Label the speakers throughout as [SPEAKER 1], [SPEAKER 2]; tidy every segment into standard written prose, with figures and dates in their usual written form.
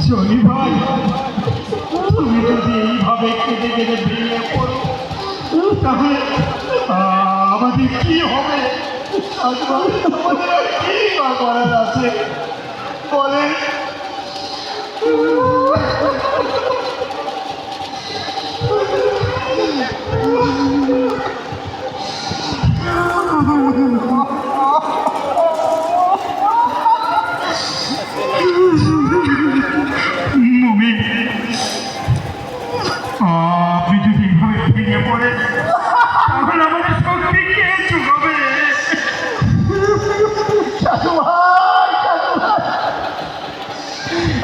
[SPEAKER 1] Johnny ভাই, তুমি যদি এইভাবে কেঁদে কেঁদে ভেঙে পড়ো তাহলে আমাদের কি হবে? আমাদের আর কি বা করার আছে বলেন? মুমিন, আপনি যদি এইভাবে ভেঙে পড়েন তাহলে আমাদের শক্তি কে চুকাবে?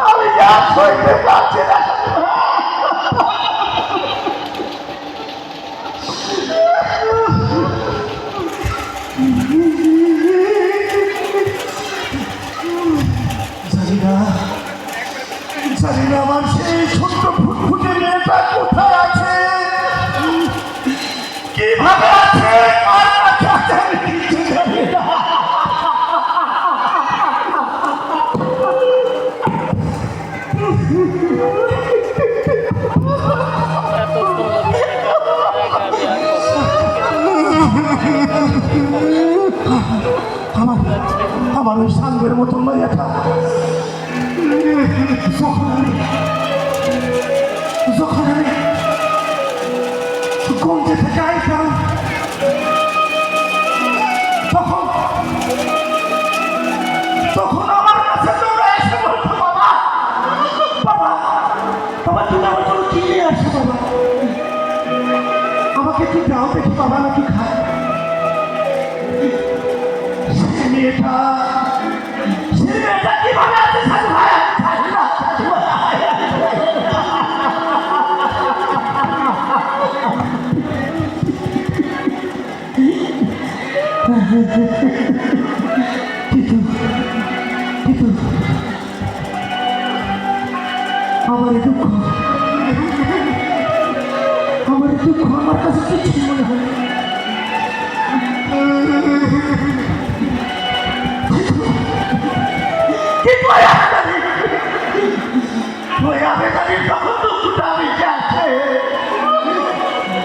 [SPEAKER 2] আমি যা সইতে পারছি না। জানি না আমার সেই ছোট্ট ফুটফুটে মেয়েটা কোথায় আছে, কিভাবে আছে, কার কাছে আছে, আমি কিচ্ছু জানি না। আমার ওই সাঙ্গের মতন মাইয়াটা যখন আমি গঞ্জে থেকে আইতাম তখন তখন আমার কাছে দৌড়ে এসে বলতো, বাবা বাবা বাবা তুমি আমার জন্য কি নিয়ে আসো বাবা, আমাকে কি দাও দেখি বাবা, নাকি খায়। সে মেয়েটা কিভাবে আছে সাধু ভাই, আমি জানি না। কিন্তু আমার দুঃখ আমার কাছে কিছু মনে হয়।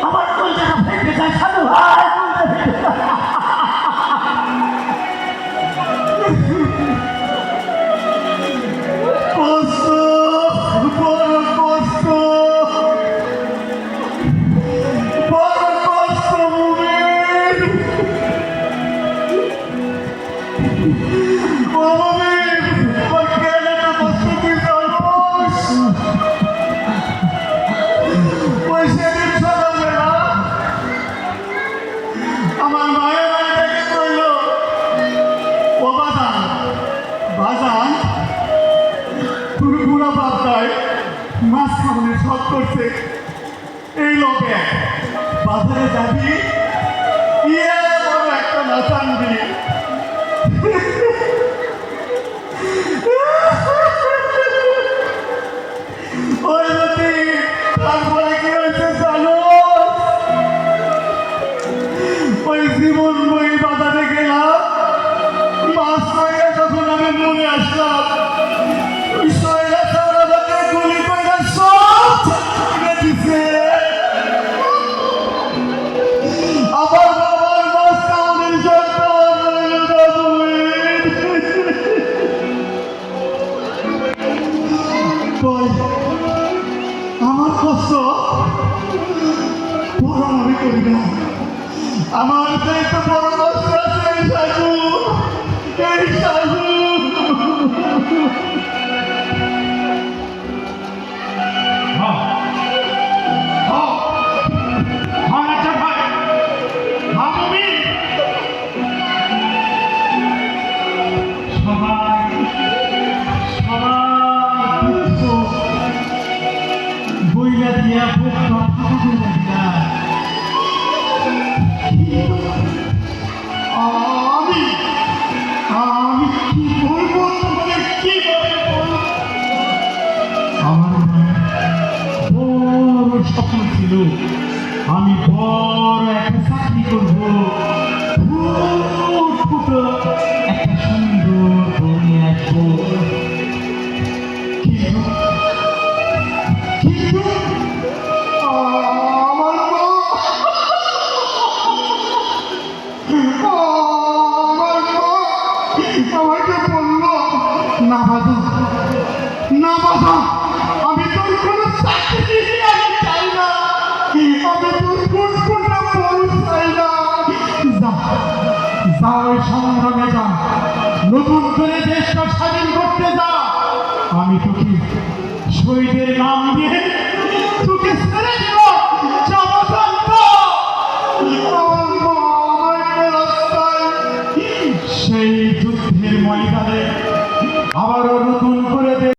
[SPEAKER 2] আমার কলকাতা ফেলতে চাই সাধু ভাই।
[SPEAKER 1] আমার মায়ের বাড়ি থেকে বলল, ও বাজান তুমি পুরো বাচ্চায় মাছ খাবারের শখ করছে, এই লোকে বাজারে যাবি, ইয়ে বড় একটা মাছ আনবি। ওই লোকে তারপরে কি হয়েছে জানো? ওই জীবন বই বাজারে গেলাম, মাছ খাইয়া যখন আমি মনে আসলাম, ওই সয়রা আমাকে গুলি করে সব ছেড়ে দিছে। আমার বাবার মাছ খাওয়ানোর জন্য আমার কষ্ট বড় মনে করি না, আমার চাইতে বড় কষ্ট আছে এই সাধু, এই সাধু। আমি কি বলবো তোমাদের, কি বলবো? আমার বড় স্বপ্ন ছিল আমি বড় একটা চাকরি করবো, ফুটো একটা সুন্দর বউ নিয়ে আসবো, কিন্তু
[SPEAKER 2] কথা